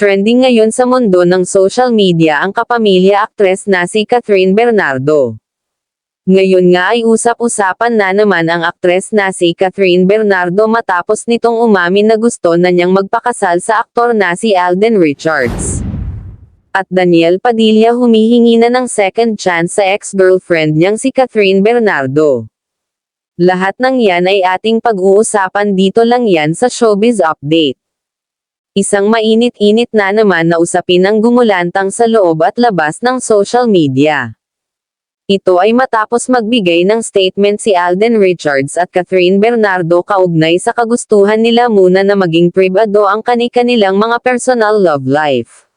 Trending ngayon sa mundo ng social media ang kapamilya aktres na si Catherine Bernardo. Ngayon nga ay usap-usapan na naman ang aktres na si Catherine Bernardo matapos nitong umamin na gusto na niyang magpakasal sa aktor na si Alden Richards. At Daniel Padilla humihingi na ng second chance sa ex-girlfriend niyang si Catherine Bernardo. Lahat ng yan ay ating pag-uusapan dito lang yan sa Showbiz Update. Isang mainit-init na naman na usapin ang gumulantang sa loob at labas ng social media. Ito ay matapos magbigay ng statement si Alden Richards at Catherine Bernardo kaugnay sa kagustuhan nila muna na maging pribado ang kani-kanilang mga personal love life.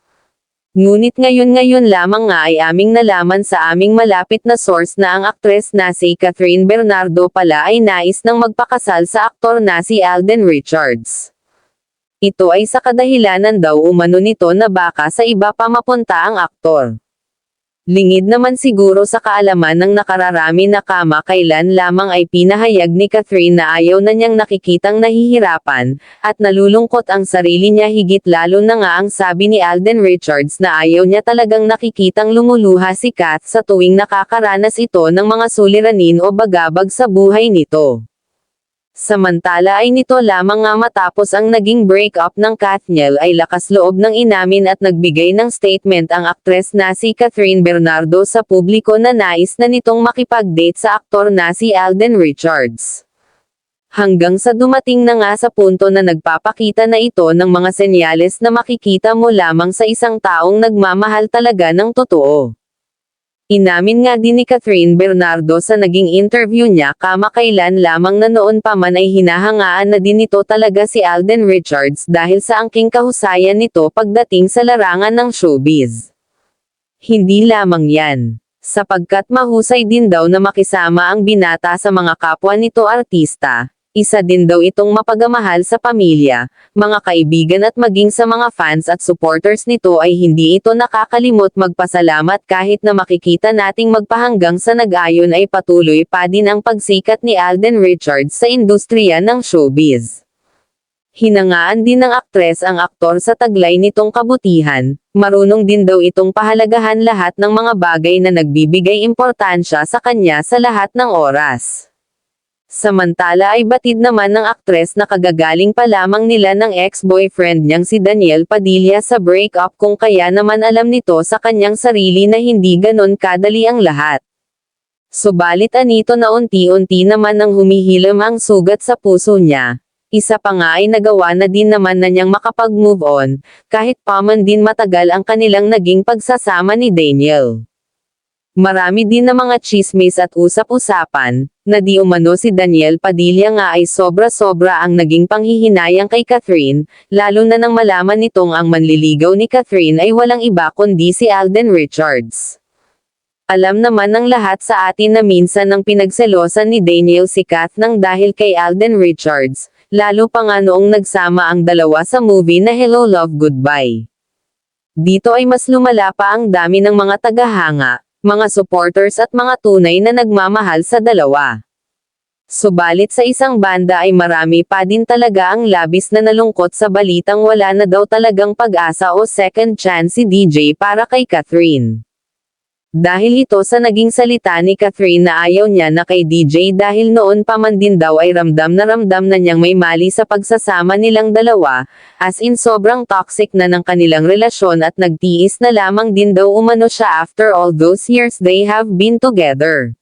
Ngunit ngayon lamang nga ay aming nalaman sa aming malapit na source na ang aktres na si Catherine Bernardo pala ay nais nang magpakasal sa aktor na si Alden Richards. Ito ay sa kadahilanan daw umano nito na baka sa iba pa mapunta ang aktor. Lingid naman siguro sa kaalaman ng nakararami na kamakailan lamang ay pinahayag ni Catherine na ayaw na niyang nakikitang nahihirapan, at nalulungkot ang sarili niya higit lalo na nga ang sabi ni Alden Richards na ayaw niya talagang nakikitang lumuluha si Kat sa tuwing nakakaranas ito ng mga suliranin o bagabag sa buhay nito. Samantala ay nito lamang nga matapos ang naging breakup ng Katniel ay lakas loob ng inamin at nagbigay ng statement ang aktres na si Catherine Bernardo sa publiko na nais na nitong makipag-date sa aktor na si Alden Richards. Hanggang sa dumating na nga sa punto na nagpapakita na ito ng mga senyales na makikita mo lamang sa isang taong nagmamahal talaga ng totoo. Inamin nga din ni Catherine Bernardo sa naging interview niya kamakailan lamang na noon pa man ay hinahangaan na din ito talaga si Alden Richards dahil sa angking kahusayan nito pagdating sa larangan ng showbiz. Hindi lamang yan, sapagkat mahusay din daw na makisama ang binata sa mga kapwa nito artista. Isa din daw itong mapagamahal sa pamilya, mga kaibigan at maging sa mga fans at supporters nito ay hindi ito nakakalimot magpasalamat kahit na makikita nating magpahanggang sa nag-ayon ay patuloy pa din ang pagsikat ni Alden Richards sa industriya ng showbiz. Hinangaan din ng aktres ang aktor sa taglay nitong kabutihan, marunong din daw itong pahalagahan lahat ng mga bagay na nagbibigay importansya sa kanya sa lahat ng oras. Samantala ay batid naman ng aktres na kagagaling pa lamang nila ng ex-boyfriend niyang si Daniel Padilla sa breakup kung kaya naman alam nito sa kanyang sarili na hindi ganon kadali ang lahat. Subalit anito na unti-unti naman ang humihilom ang sugat sa puso niya. Isa pa nga ay nagawa na din naman na niyang makapag-move on, kahit pa man din matagal ang kanilang naging pagsasama ni Daniel. Marami din na mga tsismis at usap-usapan, na di umano si Daniel Padilla nga ay sobra-sobra ang naging panghihinayang kay Catherine, lalo na nang malaman nitong ang manliligaw ni Catherine ay walang iba kundi si Alden Richards. Alam naman ng lahat sa atin na minsan ang pinagselosan ni Daniel si Kat nang dahil kay Alden Richards, lalo pa nga noong nagsama ang dalawa sa movie na Hello Love Goodbye. Dito ay mas lumala pa ang dami ng mga tagahanga, mga supporters at mga tunay na nagmamahal sa dalawa. Subalit sa isang banda ay marami pa din talaga ang labis na nalungkot sa balitang wala na daw talagang pag-asa o second chance si DJ para kay Catherine. Dahil ito sa naging salita ni Catherine na ayaw niya na kay DJ dahil noon pa man din daw ay ramdam na niyang may mali sa pagsasama nilang dalawa, as in sobrang toxic na ng kanilang relasyon at nagtiis na lamang din daw umano siya after all those years they have been together.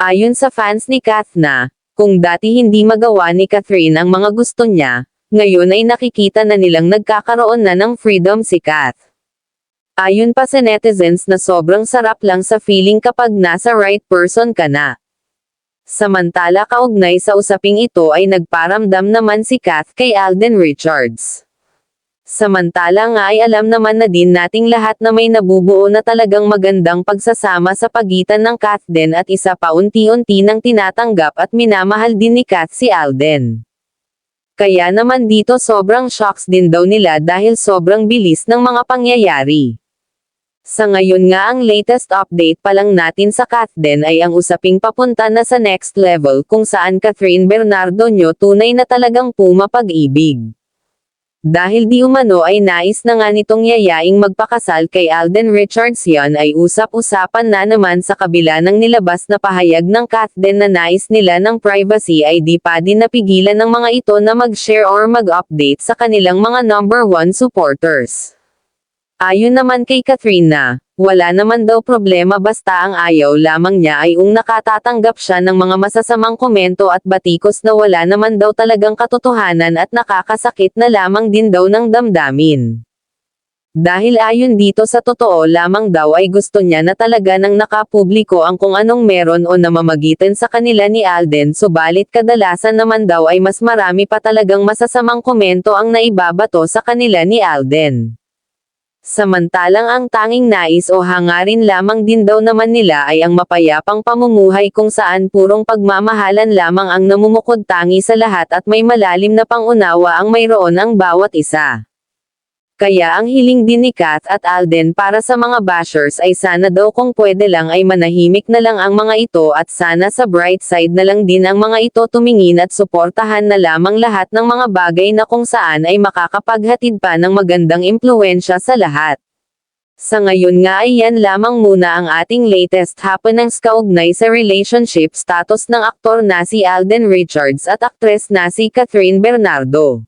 Ayon sa fans ni Kat na, kung dati hindi magawa ni Catherine ang mga gusto niya, ngayon ay nakikita na nilang nagkakaroon na ng freedom si Kat. Ayon pa sa netizens na sobrang sarap lang sa feeling kapag nasa right person ka na. Samantala kaugnay sa usaping ito ay nagparamdam naman si Kat kay Alden Richards. Samantala nga ay alam naman na din nating lahat na may nabubuo na talagang magandang pagsasama sa pagitan ng Kat din at isa pa unti-unti nang tinatanggap at minamahal din ni Kat si Alden. Kaya naman dito sobrang shocks din daw nila dahil sobrang bilis ng mga pangyayari. Sa ngayon nga ang latest update pa lang natin sa Kat din ay ang usaping papunta na sa next level kung saan Catherine Bernardo nyo tunay na talagang pumapag-ibig. Dahil di umano ay nais na nga nitong yayaing magpakasal kay Alden Richards, yan ay usap-usapan na naman sa kabila ng nilabas na pahayag ng Kathden na nais nila ng privacy ay di pa din napigilan ng mga ito na mag-share or mag-update sa kanilang mga number 1 supporters. Ayon naman kay Katrina, wala naman daw problema basta ang ayaw lamang niya ay nakatatanggap siya ng mga masasamang komento at batikos na wala naman daw talagang katotohanan at nakakasakit na lamang din daw ng damdamin. Dahil ayon dito sa totoo lamang daw ay gusto niya na talaga nang nakapubliko ang kung anong meron o namamagitan sa kanila ni Alden, subalit kadalasan naman daw ay mas marami pa talagang masasamang komento ang naibabato sa kanila ni Alden. Samantalang ang tanging nais o hangarin lamang din daw naman nila ay ang mapayapang pamumuhay kung saan purong pagmamahalan lamang ang namumukod tangi sa lahat at may malalim na pangunawa ang mayroon ang bawat isa. Kaya ang hiling din ni Kath at Alden para sa mga bashers ay sana daw kung pwede lang ay manahimik na lang ang mga ito at sana sa bright side na lang din ang mga ito tumingin at suportahan na lamang lahat ng mga bagay na kung saan ay makakapaghatid pa ng magandang impluwensya sa lahat. Sa ngayon nga ay yan lamang muna ang ating latest happenings kaugnay sa relationship status ng aktor na si Alden Richards at aktres na si Catherine Bernardo.